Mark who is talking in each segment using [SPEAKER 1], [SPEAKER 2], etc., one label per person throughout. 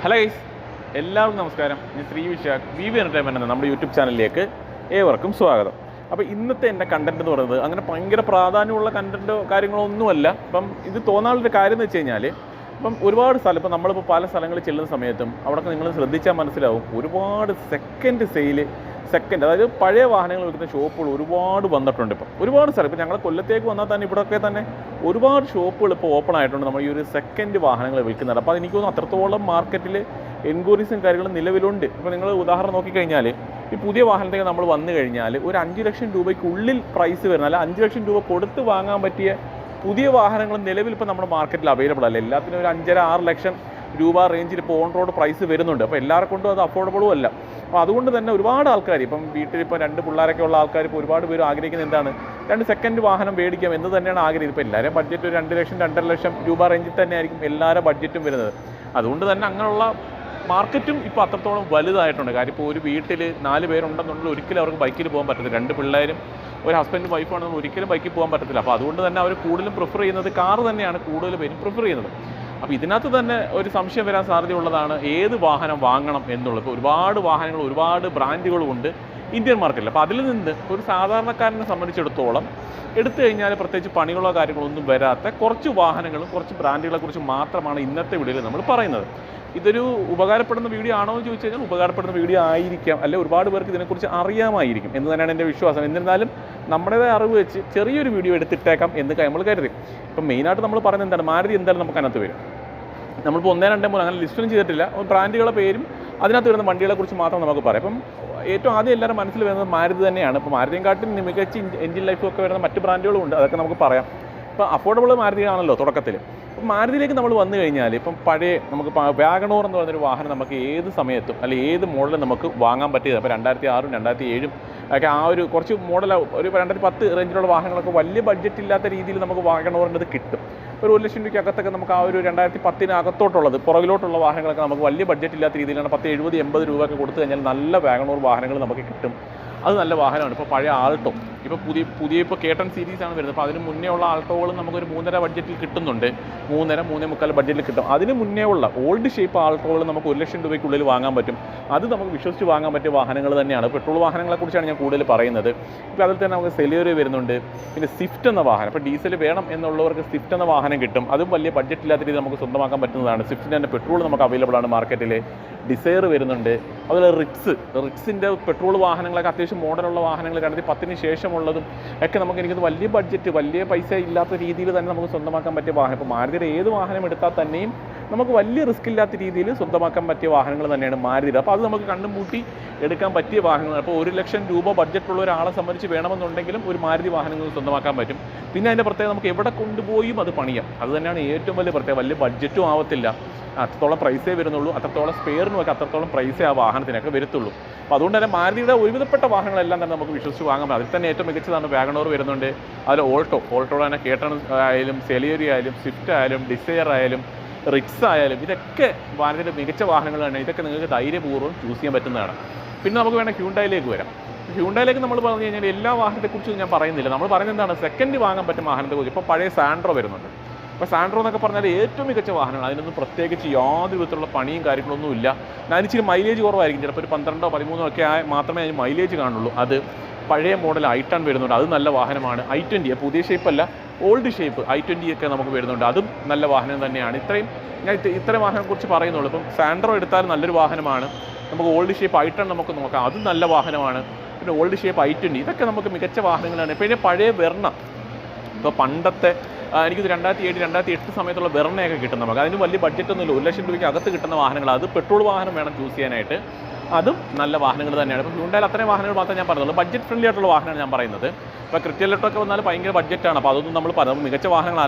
[SPEAKER 1] Hello guys, എല്ലാവർക്കും നമസ്കാരം. ഞാൻ ശ്രീ വിശാഖ് VV എൻ്റർടൈൻമെൻ്റ് എന്ന നമ്മുടെ യൂട്യൂബ് ചാനലിലേക്ക് ഏവർക്കും സ്വാഗതം. അപ്പോൾ ഇന്നത്തെ എൻ്റെ കണ്ടൻറ്റ് എന്ന് പറയുന്നത് അങ്ങനെ ഭയങ്കര പ്രാധാന്യമുള്ള കണ്ടൻറ്റോ കാര്യങ്ങളോ ഒന്നുമല്ല. അപ്പം ഇത് തോന്നാനുള്ളൊരു കാര്യം എന്ന് വെച്ച് കഴിഞ്ഞാൽ, ഇപ്പം ഒരുപാട് സ്ഥലം, ഇപ്പം നമ്മളിപ്പോൾ പല സ്ഥലങ്ങളിൽ ചെല്ലുന്ന സമയത്തും അവിടെയൊക്കെ നിങ്ങൾ ശ്രദ്ധിച്ചാൽ മനസ്സിലാവും, ഒരുപാട് സെക്കൻഡ് സെയിൽ, അതായത് പഴയ വാഹനങ്ങൾ വിൽക്കുന്ന ഷോപ്പുകൾ ഒരുപാട് വന്നിട്ടുണ്ട്. ഇപ്പം ഒരുപാട് സ്ഥലം, ഇപ്പോൾ ഞങ്ങൾ കൊല്ലത്തേക്ക് വന്നാൽ തന്നെ ഇവിടെയൊക്കെ തന്നെ ഒരുപാട് ഷോപ്പുകൾ ഇപ്പോൾ ഓപ്പൺ ആയിട്ടുണ്ട് നമ്മൾ ഈ ഒരു സെക്കൻഡ് വാഹനങ്ങൾ വിൽക്കുന്നുണ്ട്. അപ്പോൾ എനിക്ക് തോന്നുന്നു അത്രത്തോളം മാർക്കറ്റിൽ എൻക്വയറീസും കാര്യങ്ങളും നിലവിലുണ്ട്. ഇപ്പോൾ നിങ്ങൾ ഉദാഹരണം നോക്കിക്കഴിഞ്ഞാൽ, ഈ പുതിയ വാഹനത്തേക്ക് നമ്മൾ വന്നു കഴിഞ്ഞാൽ ഒരു 5 ലക്ഷം രൂപയ്ക്കുള്ളിൽ പ്രൈസ് വരുന്ന, അല്ല 5 ലക്ഷം രൂപ കൊടുത്ത് വാങ്ങാൻ പറ്റിയ പുതിയ വാഹനങ്ങൾ നിലവിൽ ഇപ്പോൾ നമ്മുടെ മാർക്കറ്റിൽ അവൈലബിൾ അല്ല. എല്ലാത്തിനും ഒരു 5.5-6 ലക്ഷം രൂപ റേഞ്ചിൽ ഇപ്പോൾ ഓൺ റോഡ് പ്രൈസ് വരുന്നുണ്ട്. അപ്പോൾ എല്ലാവർക്കും കൊണ്ടും അത് അഫോർഡബിളും അല്ല. അപ്പോൾ അതുകൊണ്ട് തന്നെ ഒരുപാട് ആൾക്കാർ, ഇപ്പം വീട്ടിൽ ഇപ്പോൾ 2 പിള്ളേരൊക്കെ ഉള്ള ആൾക്കാർ ഇപ്പോൾ ഒരുപാട് പേര് ആഗ്രഹിക്കുന്നത് എന്താണ്, 2 സെക്കൻഡ് വാഹനം മേടിക്കാം എന്ന് തന്നെയാണ് ആഗ്രഹിക്കുന്നത്. ഇപ്പോൾ എല്ലാവരും ബഡ്ജറ്റ് ഒരു 2 ലക്ഷം 2.5 ലക്ഷം രൂപ റേഞ്ചിൽ തന്നെ ആയിരിക്കും എല്ലാവരുടെ ബഡ്ജറ്റും വരുന്നത്. അതുകൊണ്ട് തന്നെ അങ്ങനെയുള്ള മാർക്കറ്റും ഇപ്പോൾ അത്രത്തോളം വലുതായിട്ടുണ്ട്. കാര്യം ഇപ്പോൾ ഒരു വീട്ടിൽ 4 പേരുണ്ടെന്നുണ്ടെങ്കിൽ ഒരിക്കലും അവർക്ക് ബൈക്കിൽ പോകാൻ പറ്റത്തില്ല. 2 പിള്ളേരും ഒരു ഹസ്ബൻഡും വൈഫാണെന്ന് ഒരിക്കലും ബൈക്കിൽ പോകാൻ പറ്റത്തില്ല. അപ്പോൾ അതുകൊണ്ട് തന്നെ അവർ കൂടുതലും പ്രിഫർ ചെയ്യുന്നത് കാർ തന്നെയാണ് കൂടുതൽ പേരും പ്രിഫർ ചെയ്യുന്നത്. അപ്പോൾ ഇതിനകത്ത് തന്നെ ഒരു സംശയം വരാൻ സാധ്യതയുള്ളതാണ് ഏത് വാഹനം വാങ്ങണം എന്നുള്ളത്. ഇപ്പോൾ ഒരുപാട് വാഹനങ്ങൾ, ഒരുപാട് ബ്രാൻഡുകളുമുണ്ട് ഇന്ത്യൻ മാർക്കറ്റിൽ. അപ്പോൾ അതിൽ നിന്ന് ഒരു സാധാരണക്കാരനെ സംബന്ധിച്ചിടത്തോളം എടുത്തു കഴിഞ്ഞാൽ പ്രത്യേകിച്ച് പണികളോ കാര്യങ്ങളോ ഒന്നും വരാത്ത കുറച്ച് വാഹനങ്ങളും കുറച്ച് ബ്രാൻഡുകളെക്കുറിച്ച് മാത്രമാണ് ഇന്നത്തെ വീഡിയോയിൽ നമ്മൾ പറയുന്നത്. ഇതൊരു ഉപകാരപ്പെടുന്ന വീഡിയോ ആണോ എന്ന് ചോദിച്ചു കഴിഞ്ഞാൽ ഉപകാരപ്പെടുന്ന വീഡിയോ ആയിരിക്കാം, അല്ലെ ഒരുപാട് പേർക്ക് ഇതിനെക്കുറിച്ച് അറിയാമായിരിക്കും എന്ന് തന്നെയാണ് എൻ്റെ വിശ്വാസം. എന്നിരുന്നാലും നമ്മുടേതായ അറിവ് വെച്ച് ചെറിയൊരു വീഡിയോ എടുത്തിട്ടേക്കാം എന്ന് നമ്മൾ കരുതി. ഇപ്പം മെയിനായിട്ട് നമ്മൾ പറയുന്നത് എന്താണ്, മാരുതി എന്തായാലും നമുക്ക് അതിനകത്ത് വരും. നമ്മളിപ്പോൾ 1, 2, 3 അങ്ങനെ ലിസ്റ്റൊന്നും ചെയ്തിട്ടില്ല. ബ്രാൻഡുകളുടെ പേരും അതിനകത്ത് വരുന്ന വണ്ടികളെക്കുറിച്ച് മാത്രം നമുക്ക് പറയാം. ഇപ്പം ഏറ്റവും ആദ്യം എല്ലാവരും മനസ്സിൽ വരുന്നത് മാരുതി തന്നെയാണ്. ഇപ്പോൾ മാരുതിയും കാട്ടിൽ മികച്ച എഞ്ചിൻ ലൈഫൊക്കെ വരുന്ന മറ്റ് ബ്രാൻഡുകളും ഉണ്ട്, അതൊക്കെ നമുക്ക് പറയാം. ഇപ്പോൾ അഫോർഡബിൾ മാരുതിയാണല്ലോ തുടക്കത്തിൽ. അപ്പം മാരുതിയിലേക്ക് നമ്മൾ വന്നു കഴിഞ്ഞാൽ, ഇപ്പം പഴയ നമുക്ക് വാഗണോർ എന്ന് പറയുന്നൊരു വാഹനം നമുക്ക് ഏത് സമയത്തും അല്ലെങ്കിൽ ഏത് മോഡലും നമുക്ക് വാങ്ങാൻ പറ്റിയത്. അപ്പോൾ 2006, 2007 ഒക്കെ ആ ഒരു കുറച്ച് മോഡൽ, ഒരു 2010 റേഞ്ചിലുള്ള വാഹനങ്ങളൊക്കെ വലിയ ബഡ്ജറ്റ് ഇല്ലാത്ത രീതിയിൽ നമുക്ക് വാഗണോറിൻ്റെ കിട്ടും. ഒരു 1 ലക്ഷം രൂപയ്ക്കകത്തൊക്കെ നമുക്ക് ആ ഒരു 2010 അകത്തോട്ടുള്ളത് പുറകിലോട്ടുള്ള വാഹനങ്ങളൊക്കെ നമുക്ക് വലിയ ബഡ്ജറ്റ് ഇല്ലാത്ത രീതിയിലാണ് 10, 70, 80 രൂപയൊക്കെ കൊടുത്തു കഴിഞ്ഞാൽ നല്ല വാഗണോർ വാഹനങ്ങൾ നമുക്ക് കിട്ടും. അത് നല്ല വാഹനമാണ്. ഇപ്പോൾ പഴയ ആൾട്ടോ, ഇപ്പോൾ പുതിയ ഇപ്പോൾ കേട്ടൺ സീരീസാണ് വരുന്നത്. അപ്പോൾ അതിന് മുന്നേ ഉള്ള ആൾട്ടോകളും നമുക്കൊരു 3.5 ബഡ്ജറ്റിൽ കിട്ടുന്നുണ്ട്. 3.5, 3.25 ബഡ്ജറ്റിൽ കിട്ടും. അതിന് മുന്നേ ഉള്ള ഓൾഡ് ഷേപ്പ് ആൾട്ടോകൾ നമുക്ക് 1 ലക്ഷം രൂപയ്ക്കുള്ളിൽ വാങ്ങാൻ പറ്റും. അത് നമുക്ക് വിശ്വസിച്ച് വാങ്ങാൻ പറ്റിയ വാഹനങ്ങൾ തന്നെയാണ്. പെട്രോൾ വാഹനങ്ങളെക്കുറിച്ചാണ് ഞാൻ കൂടുതൽ പറയുന്നത്. ഇപ്പോൾ അതിൽ തന്നെ നമുക്ക് സെലിയറി വരുന്നുണ്ട്. പിന്നെ സ്വിഫ്റ്റ് എന്ന വാഹനം, ഇപ്പോൾ ഡീസൽ വേണം എന്നുള്ളവർക്ക് സ്വിഫ്റ്റ് എന്ന വാഹനം കിട്ടും. അതും വലിയ ബഡ്ജറ്റ് ഇല്ലാത്ത രീതിയിൽ നമുക്ക് സ്വന്തമാക്കാൻ പറ്റുന്നതാണ്. സ്വിഫ്റ്റിൻ്റെ തന്നെ പെട്രോൾ നമുക്ക് അവൈലബിൾ ആണ് മാർക്കറ്റിൽ. ഡിസയർ വരുന്നുണ്ട്. അതുപോലെ റിക്സിൻ്റെ പെട്രോൾ വാഹനങ്ങളൊക്കെ അത്യാവശ്യം മോഡലുള്ള വാഹനങ്ങൾ 2010 ശേഷമുള്ളതും ഒക്കെ നമുക്ക് എനിക്ക് വലിയ ബഡ്ജറ്റ്, വലിയ പൈസ ഇല്ലാത്ത രീതിയിൽ തന്നെ നമുക്ക് സ്വന്തമാക്കാൻ പറ്റിയ വാഹനം. ഇപ്പോൾ മാരുതിയുടെ ഏത് വാഹനം എടുത്താൽ തന്നെയും നമുക്ക് വലിയ റിസ്ക് ഇല്ലാത്ത രീതിയിൽ സ്വന്തമാക്കാൻ പറ്റിയ വാഹനങ്ങൾ തന്നെയാണ് മാരുതിയുടെ. അപ്പോൾ അത് നമുക്ക് കണ്ടും കൂട്ടി എടുക്കാൻ പറ്റിയ വാഹനങ്ങൾ. അപ്പോൾ 1 ലക്ഷം രൂപ ബഡ്ജറ്റുള്ള ഒരാളെ സംബന്ധിച്ച് വേണമെന്നുണ്ടെങ്കിലും ഒരു മാരുതി വാഹനങ്ങൾ സ്വന്തമാക്കാൻ പറ്റും. പിന്നെ അതിൻ്റെ പ്രത്യേകം നമുക്ക് എവിടെ കൊണ്ടുപോയും അത് പണിയാം. അത് തന്നെയാണ് ഏറ്റവും വലിയ പ്രത്യേകം. വലിയ ബഡ്ജറ്റും ആവത്തില്ല, അത്രത്തോളം പ്രൈസേ വരുന്നുള്ളൂ. അത്രത്തോളം സ്പെയറിനുമൊക്കെ അത്രത്തോളം പ്രൈസേ ആ വാഹനത്തിനൊക്കെ വരത്തുള്ളൂ. അപ്പോൾ അതുകൊണ്ട് തന്നെ മാരുതിയുടെ ഒരുവിധപ്പെട്ട വാഹനങ്ങളെല്ലാം തന്നെ നമുക്ക് വിശ്വസിച്ച് വാങ്ങാം. അതിൽ തന്നെ ഏറ്റവും മികച്ചതാണ് വാഗണോർ വരുന്നുണ്ട്. അതിൽ ഓൾട്ടോ തന്നെ കേട്ടൺ ആയാലും സെലിയറി ആയാലും സ്വിഫ്റ്റ് ആയാലും ഡിസയർ ആയാലും റിക്സ് ആയാലും ഇതൊക്കെ മാരുതിയുടെ മികച്ച വാഹനങ്ങൾ തന്നെ. ഇതൊക്കെ നിങ്ങൾക്ക് ധൈര്യപൂർവ്വം ചൂസ് ചെയ്യാൻ പറ്റുന്നതാണ്. പിന്നെ നമുക്ക് വേണം ഹ്യുണ്ടായിലേക്ക് വരാം. ഹ്യുണ്ടായിലേക്ക് നമ്മൾ പറഞ്ഞു കഴിഞ്ഞാൽ എല്ലാ വാഹനത്തെക്കുറിച്ചും ഞാൻ പറയുന്നില്ല. നമ്മൾ പറയുന്നത് എന്താണ്, സെക്കൻഡ് വാങ്ങാൻ പറ്റും വാഹനത്തെക്കുറിച്ച്. ഇപ്പോൾ പഴയ സാൻഡ്രോ വരുന്നുണ്ട്. അപ്പോൾ സാൻഡ്രോ എന്നൊക്കെ പറഞ്ഞാൽ ഏറ്റവും മികച്ച വാഹനങ്ങൾ. അതിനൊന്നും പ്രത്യേകിച്ച് യാതൊരു വിധത്തിലുള്ള പണിയും കാര്യങ്ങളൊന്നും ഇല്ല. അതിനിച്ചിരി മൈലേജ് കുറവായിരിക്കും. ചിലപ്പോൾ ഒരു 12, 13 ഒക്കെ മാത്രമേ അതിന് മൈലേജ് കാണുള്ളൂ. അത് പഴയ മോഡൽ i10 വരുന്നുണ്ട്. അത് നല്ല വാഹനമാണ്. i20 പുതിയ ഷേപ്പല്ല, ഓൾഡ് ഷേപ്പ് i20 ഒക്കെ നമുക്ക് വരുന്നുണ്ട്. അതും നല്ല വാഹനം തന്നെയാണ്. ഞാൻ ഇത്രയും വാഹനത്തെക്കുറിച്ച് പറയുന്നുള്ളൂ. ഇപ്പം സാൻഡ്രോ എടുത്താൽ നല്ലൊരു വാഹനമാണ്. നമുക്ക് ഓൾഡ് ഷേപ്പ് i10 നമുക്ക് നോക്കാം, അതും നല്ല വാഹനമാണ്. പിന്നെ ഓൾഡ് ഷേപ്പ് i20 ഇതൊക്കെ നമുക്ക് മികച്ച വാഹനങ്ങളാണ്. പിന്നെ പഴയ വെർണ, ഇപ്പോൾ പണ്ടത്തെ എനിക്കിത് 2007, 2008 സമയത്തുള്ള വെർണയൊക്കെ കിട്ടും നമുക്ക്. അതിന് വലിയ ബഡ്ജറ്റൊന്നുമില്ല, 1 ലക്ഷം രൂപയ്ക്ക് അകത്ത് കിട്ടുന്ന വാഹനങ്ങൾ. അത് പെട്രോൾ വാഹനം വേണം ചൂസ് ചെയ്യാനായിട്ട്. അതും നല്ല വാഹനങ്ങൾ തന്നെയാണ്. ഇപ്പോൾ ഹ്യുണ്ടായിൽ അത്രയും വാഹനങ്ങൾ മാത്രമേ ഞാൻ പറയുന്നുള്ളൂ. ബഡ്ജറ്റ് ഫ്രണ്ട്ലി ആയിട്ടുള്ള വാഹനമാണ് ഞാൻ പറയുന്നത്. ഇപ്പോൾ ക്രിറ്റയിലോട്ടൊക്കെ വന്നാൽ ഭയങ്കര ബഡ്ജറ്റാണ്. അപ്പോൾ അതൊന്നും നമ്മൾ പറയുന്നത് മികച്ച വാഹനങ്ങൾ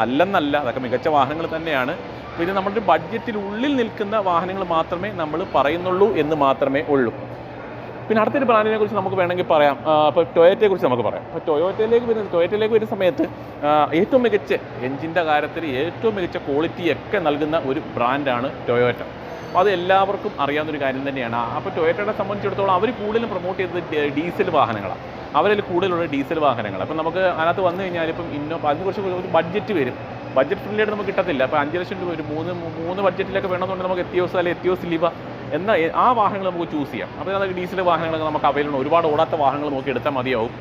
[SPEAKER 1] അല്ലെന്നല്ല, അതൊക്കെ മികച്ച വാഹനങ്ങൾ തന്നെയാണ്. പിന്നെ നമ്മുടെ ബഡ്ജറ്റിനുള്ളിൽ നിൽക്കുന്ന വാഹനങ്ങൾ മാത്രമേ നമ്മൾ പറയുന്നുള്ളൂ എന്ന് മാത്രമേ ഉള്ളൂ. പിന്നെ അടുത്തൊരു ബ്രാൻഡിനെ കുറിച്ച് നമുക്ക് വേണമെങ്കിൽ പറയാം. ഇപ്പോൾ ടൊയോറ്റയെക്കുറിച്ച് നമുക്ക് പറയാം. ഇപ്പോൾ ടൊയോറ്റയിലേക്ക് വരുന്ന സമയത്ത് ഏറ്റവും മികച്ച എഞ്ചിൻ്റെ കാര്യത്തിൽ ഏറ്റവും മികച്ച ക്വാളിറ്റിയൊക്കെ നൽകുന്ന ഒരു ബ്രാൻഡാണ് ടൊയോറ്റ. അപ്പോൾ അത് എല്ലാവർക്കും അറിയാവുന്നൊരു കാര്യം തന്നെയാണ്. അപ്പോൾ ടൊയോറ്റയെ സംബന്ധിച്ചിടത്തോളം അവർ കൂടുതലും പ്രൊമോട്ട് ചെയ്തത് ഡീസൽ വാഹനങ്ങളാണ്. അവരിൽ കൂടുതലുള്ള ഡീസൽ വാഹനങ്ങൾ. അപ്പം നമുക്ക് അതിനകത്ത് വന്നു കഴിഞ്ഞാൽ ഇപ്പം അതിന് കുറച്ച് ബഡ്ജറ്റ് വരും. ബഡ്ജറ്റ് ഫ്രണ്ട്ലി ആയിട്ട് നമുക്ക് കിട്ടത്തില്ല. അപ്പോൾ 5 ലക്ഷം രൂപ ഒരു മൂന്ന് ബഡ്ജറ്റിലൊക്കെ വേണമെന്നുണ്ടെങ്കിൽ നമുക്ക് എത്തിയോസ് അല്ലെങ്കിൽ എത്തിയോസ് ലിവ എന്ന ആ വാഹനങ്ങൾ നമുക്ക് ചൂസ് ചെയ്യാം. അപ്പോൾ അതായത് ഡീസൽ വാഹനങ്ങളൊക്കെ നമുക്ക് അവൈലബിൾ, ഒരുപാട് ഓടാത്ത വാഹനങ്ങൾ നോക്കി എടുത്താൽ മതിയാവും.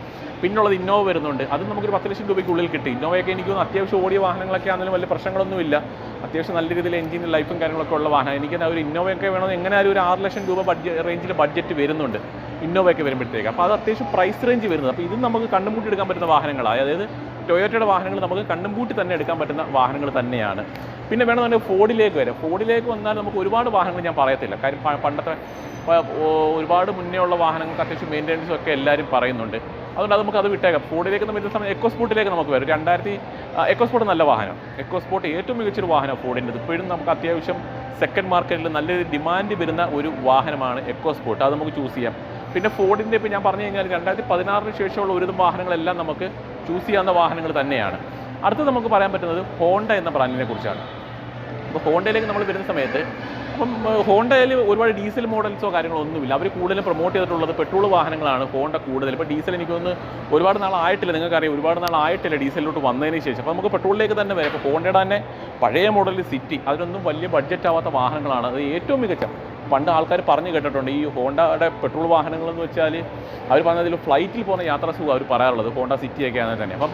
[SPEAKER 1] പിന്നുള്ളത് ഇന്നോവ വരുന്നുണ്ട്, അത് നമുക്കൊരു 10 ലക്ഷം രൂപയ്ക്കുള്ളിൽ കിട്ടും. ഇന്നോവയൊക്കെ എനിക്ക് അത്യാവശ്യം ഓടിയ വാഹനങ്ങളൊക്കെ ആണെങ്കിലും വലിയ പ്രശ്നങ്ങളൊന്നുമില്ല, അത്യാവശ്യം നല്ല രീതിയിൽ എഞ്ചിനും ലൈഫും കാര്യങ്ങളൊക്കെ ഉള്ള വാഹനം. എനിക്ക് ഒരു ഇന്നോവയൊക്കെ വേണമെങ്കിൽ എങ്ങനെ ഒരു 6 ലക്ഷം രൂപ റേഞ്ചിൽ ബഡ്ജറ്റ് വരുന്നുണ്ട് ഇന്നോവയൊക്കെ വരുമ്പോഴത്തേക്ക്. അപ്പോൾ അത് അത്യാവശ്യം പ്രൈസ് റേഞ്ച് വരുന്നത്. അപ്പോൾ ഇത് നമുക്ക് കണ്ണുംപൂട്ടി എടുക്കാൻ പറ്റുന്ന വാഹനങ്ങളാണ്. അതായത് ടൊയോട്ടയുടെ വാഹനങ്ങൾ നമുക്ക് കണ്ണുംപൂട്ടി തന്നെ എടുക്കാൻ പറ്റുന്ന വാഹനങ്ങൾ തന്നെയാണ്. പിന്നെ വേണമെന്നുണ്ടെങ്കിൽ ഫോർഡിലേക്ക് വരാം. ഫോർഡിലേക്ക് വന്നാൽ നമുക്ക് ഒരുപാട് വാഹനങ്ങൾ ഞാൻ പറയത്തില്ല, കാര്യം പണ്ടത്തെ ഒരുപാട് മുന്നേ ഉള്ള വാഹനങ്ങൾക്ക് അത്യാവശ്യം മെയിൻ്റെനൻസും ഒക്കെ എല്ലാവരും പറയുന്നുണ്ട്. അതുകൊണ്ട് നമുക്ക് അത് വിട്ടേക്കാം. ഫോർഡിലേക്ക് വരുന്ന സമയം എക്കോസ്പോർട്ടിലേക്ക് നമുക്ക് വരും. 2000 എക്കോസ്പോർട്ട് നല്ല വാഹനം. എക്കോസ്പോർട്ട് ഏറ്റവും മികച്ചൊരു വാഹനം ഫോർഡിൻ്റെ. ഇപ്പോഴും നമുക്ക് അത്യാവശ്യം സെക്കൻഡ് മാർക്കറ്റിൽ നല്ലൊരു ഡിമാൻഡ് വരുന്ന ഒരു വാഹനമാണ് എക്കോസ്പോർട്ട്. അത് നമുക്ക് ചൂസ് ചെയ്യാം. പിന്നെ ഫോർഡിൻ്റെ ഇപ്പോൾ ഞാൻ പറഞ്ഞു കഴിഞ്ഞാൽ 2016 ശേഷമുള്ള ഒരുവിധം വാഹനങ്ങളെല്ലാം നമുക്ക് ചൂസ് ചെയ്യാവുന്ന വാഹനങ്ങൾ തന്നെയാണ്. അടുത്ത് നമുക്ക് പറയാൻ പറ്റുന്നത് ഹോണ്ട എന്ന ബ്രാൻഡിനെ കുറിച്ചാണ്. അപ്പോൾ ഹോണ്ടയിലേക്ക് നമ്മൾ വരുന്ന സമയത്ത് അപ്പം ഹോണ്ടയിൽ ഒരുപാട് ഡീസൽ മോഡൽസോ കാര്യങ്ങളോ ഒന്നുമില്ല. അവർ കൂടുതലും പ്രൊമോട്ട് ചെയ്തിട്ടുള്ളത് പെട്രോൾ വാഹനങ്ങളാണ് ഹോണ്ട കൂടുതൽ. ഇപ്പോൾ ഡീസൽ എനിക്കൊന്ന് ഒരുപാട് നാളായിട്ടില്ല, നിങ്ങൾക്കറിയാം, ഒരുപാട് നാളായിട്ടില്ല ഡീസലിലോട്ട് വന്നതിന് ശേഷം. അപ്പോൾ നമുക്ക് പെട്രോളിലേക്ക് തന്നെ വരാം. ഇപ്പോൾ ഹോണ്ടയുടെ തന്നെ പഴയ മോഡൽ സിറ്റി, അതിനൊന്നും വലിയ ബഡ്ജറ്റ് ആവാത്ത വാഹനങ്ങളാണ്. അത് ഏറ്റവും മികച്ച, പണ്ട് ആൾക്കാർ പറഞ്ഞു കേട്ടിട്ടുണ്ട് ഈ ഹോണ്ടയുടെ പെട്രോൾ വാഹനങ്ങളെന്ന് വെച്ചാൽ അവർ പറഞ്ഞതിൽ ഫ്ലൈറ്റിൽ പോകുന്ന യാത്രാ സുഖം അവർ പറയാറുള്ളത് ഹോണ്ട സിറ്റിയൊക്കെ ആണെങ്കിൽ തന്നെ. അപ്പം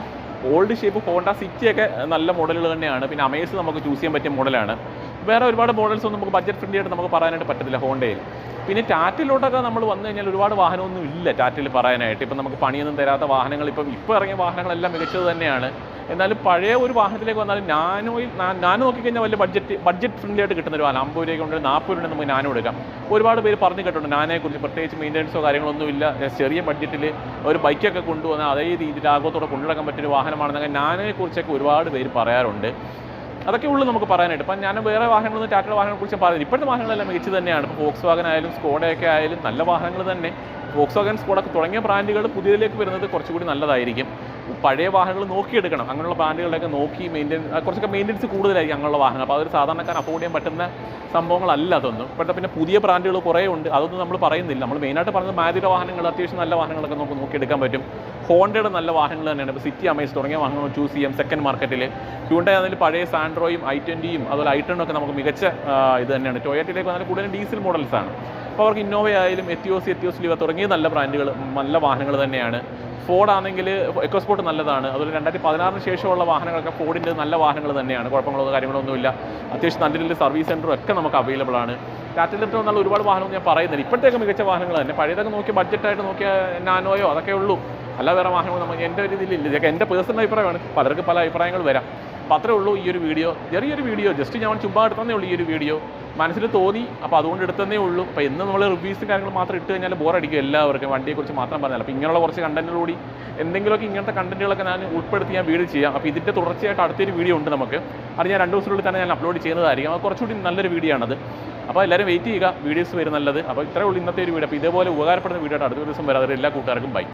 [SPEAKER 1] ഓൾഡ് ഷേപ്പ് ഹോണ്ട സിറ്റിയൊക്കെ നല്ല മോഡലുകൾ തന്നെയാണ്. പിന്നെ അമേസ് നമുക്ക് ചൂസ് ചെയ്യാൻ പറ്റിയ മോഡലാണ്. വേറെ ഒരുപാട് മോഡൽസ് ഒന്നും നമുക്ക് ബഡ്ജറ്റ് ഫ്രണ്ട്ലി ആയിട്ട് നമുക്ക് പറയാനായിട്ട് പറ്റത്തില്ല ഹോണ്ടയിൽ. പിന്നെ ടാറ്റയിലോട്ടൊക്കെ നമ്മൾ വന്നു കഴിഞ്ഞാൽ ഒരുപാട് വാഹനമൊന്നും ഇല്ല ടാറ്റയിൽ പറയാനായിട്ട്. ഇപ്പം നമുക്ക് പണിയൊന്നും തരാത്ത വാഹനങ്ങൾ, ഇപ്പോൾ ഇറങ്ങിയ വാഹനങ്ങളെല്ലാം മികച്ചത് തന്നെയാണ്. എന്നാലും പഴയ ഒരു വാഹനത്തിലേക്ക് വന്നാലും നാനോ നോക്കിക്കഴിഞ്ഞാൽ വലിയ ബഡ്ജറ്റ് ഫ്രണ്ട്ലി ആയിട്ട് കിട്ടുന്ന ഒരു വാഹനം. 50 രൂപയ്ക്ക് കൊണ്ട് 40 രൂപ നമുക്ക് നാനോ എടുക്കാം. ഒരുപാട് പേര് പറഞ്ഞു കേട്ടിട്ടുണ്ട് നാനോയെക്കുറിച്ച്. പ്രത്യേകിച്ച് മെയിൻ്റനൻസോ കാര്യങ്ങളൊന്നുമില്ല, ചെറിയ ബഡ്ജറ്റിൽ ഒരു ബൈക്കൊക്കെ കൊണ്ടുവന്നാൽ അതേ രീതിയിൽ ആഗോത്തോടെ കൊണ്ടുനടക്കാൻ പറ്റിയൊരു വാഹനമാണെന്നൊക്കെ നാനോയെക്കുറിച്ചൊക്കെ ഒരുപാട് പേര് പറയാറുണ്ട്. അതൊക്കെ ഉള്ളൂ നമുക്ക് പറയാനായിട്ട്. ഇപ്പം ഞാൻ വേറെ വാഹനങ്ങളൊന്നും ടാറ്റയുടെ വാഹനങ്ങളെക്കുറിച്ച് പറയുന്നത്. ഇപ്പോഴത്തെ വാഹനങ്ങളെല്ലാം മികച്ചത് തന്നെയാണ്. ഇപ്പോൾ വോക്സ് വാഗൻ ആയാലും സ്കോഡയൊക്കെ ആയാലും നല്ല വാഹനങ്ങൾ തന്നെ. വോക്സ് വാഗൻ സ്കോഡൊക്കെ തുടങ്ങിയ ബ്രാൻഡുകൾ പുതിയതിലേക്ക് വരുന്നത് കുറച്ചുകൂടി നല്ലതായിരിക്കും. പഴയ വാഹനങ്ങൾ നോക്കിയെടുക്കണം. അങ്ങനെയുള്ള ബ്രാൻഡുകളിലൊക്കെ നോക്കി കുറച്ചൊക്കെ മെയിൻ്റനൻസ് കൂടുതലായിരിക്കും അങ്ങനെയുള്ള വാഹനങ്ങൾ. അപ്പോൾ അതൊരു സാധാരണക്കാരൻ അഫോർഡ് ചെയ്യാൻ പറ്റുന്ന സംഭവങ്ങളല്ല അതൊന്നും. ഇപ്പോഴത്തെ പിന്നെ പുതിയ ബ്രാൻഡുകൾ കുറേ ഉണ്ട്, അതൊന്നും നമ്മൾ പറയുന്നില്ല. നമ്മൾ മെയിനായിട്ട് പറയുന്നത് മാരുതിയുടെ വാഹനങ്ങൾ, അത്യാവശ്യം നല്ല വാഹനങ്ങളൊക്കെ നമുക്ക് നോക്കിയെടുക്കാൻ പറ്റും. ഹോണ്ടയുടെ നല്ല വാഹനങ്ങൾ തന്നെയാണ്. ഇപ്പോൾ സിറ്റി, അമേസ് തുടങ്ങിയ വാഹനങ്ങൾ ചൂസ് ചെയ്യാം സെക്കൻഡ് മാർക്കറ്റിൽ. ഹ്യുണ്ടായി ആണെങ്കിൽ പഴയ സാൻഡ്രോയും i20യും അതുപോലെ i10 ഒക്കെ നമുക്ക് മികച്ച ഇത് തന്നെയാണ്. ടൊയോട്ടയിലേക്ക് വന്നാൽ കൂടുതലും ഡീസൽ മോഡൽസാണ്. അപ്പോൾ അവർക്ക് ഇന്നോവ ആയാലും എത്തിയോസ് ലിവ തുടങ്ങിയ നല്ല ബ്രാൻഡുകൾ, നല്ല വാഹനങ്ങൾ തന്നെയാണ്. ഫോർഡ് ആണെങ്കിൽ എക്കോസ്പോർട്ട് നല്ലതാണ്. അതുപോലെ 2016 ശേഷമുള്ള വാഹനങ്ങളൊക്കെ ഫോർഡിൻ്റെ നല്ല വാഹനങ്ങൾ തന്നെയാണ്. കുഴപ്പങ്ങളോ കാര്യങ്ങളൊന്നുമില്ല. അത്യാവശ്യം നല്ല രീതിയിൽ സർവീസ് സെൻറ്ററും ഒക്കെ നമുക്ക് അവൈലബിൾ ആണ്. ടാറ്റയിലിട്ട് വന്നാൽ ഒരുപാട് വാഹനം ഞാൻ പറയുന്നില്ല. ഇപ്പോഴത്തേക്ക് മികച്ച വാഹനങ്ങൾ തന്നെ. പഴയതൊക്കെ നോക്കി ബഡ്ജറ്റായിട്ട് നോക്കിയ നാനോയോ അതൊക്കെ ഉള്ളൂ, അല്ല വേറെ വാഹനങ്ങൾ നമുക്ക് എൻ്റെ ഒരു ഇതിലില്ല. ഇതൊക്കെ എൻ്റെ പേഴ്സണൽ അഭിപ്രായമാണ്, പലർക്കും പല അഭിപ്രായങ്ങൾ വരാം. അപ്പോൾ അത്രേ ഉള്ളൂ ഈ ഒരു വീഡിയോ, ചെറിയൊരു വീഡിയോ. ജസ്റ്റ് ഞാൻ ചുമ്മാ എടുത്തതേ ഉള്ളൂ ഈ ഒരു വീഡിയോ, മനസ്സിൽ തോന്നി, അപ്പോൾ അതുകൊണ്ട് എടുത്തതേ ഉള്ളൂ. അപ്പോൾ എന്ന് നമ്മൾ റിവ്യൂസും കാര്യങ്ങൾ മാത്രം ഇട്ട് കഴിഞ്ഞാൽ ബോറടിക്കും എല്ലാവർക്കും, വണ്ടിയെക്കുറിച്ച് മാത്രം പറഞ്ഞാൽ. അപ്പോൾ ഇങ്ങനെയുള്ള കുറച്ച് കണ്ടൻറ്റുകൂടി എന്തെങ്കിലുമൊക്കെ ഇങ്ങനത്തെ കണ്ടൻറ്റുകളൊക്കെ ഞാൻ ഉൾപ്പെടുത്തി ഞാൻ വീഡിയോ ചെയ്യാം. അപ്പോൾ ഇതിൻ്റെ തുടർച്ചയായിട്ട് അടുത്തൊരു വീഡിയോ ഉണ്ട് നമുക്ക്, അത് ഞാൻ 2 ദിവസത്തിനുള്ളിൽ തന്നെ ഞാൻ അപ്ലോഡ് ചെയ്യുന്നതായിരിക്കും. അത് കുറച്ചുകൂടി നല്ലൊരു വീഡിയോ ആണത്. അപ്പോൾ എല്ലാവരും വെയിറ്റ് ചെയ്യുക, വീഡിയോസ് വരും നല്ലത്. അപ്പോൾ ഇത്രയേ ഉള്ളൂ ഇന്നത്തെ ഒരു വീഡിയോ. അപ്പോൾ ഇതേപോലെ ഉപകാരപ്പെടുന്ന വീഡിയോ ആയിട്ട് അടുത്ത ദിവസം വരാതെ എല്ലാ കൂട്ടുകാർക്കും ബൈ.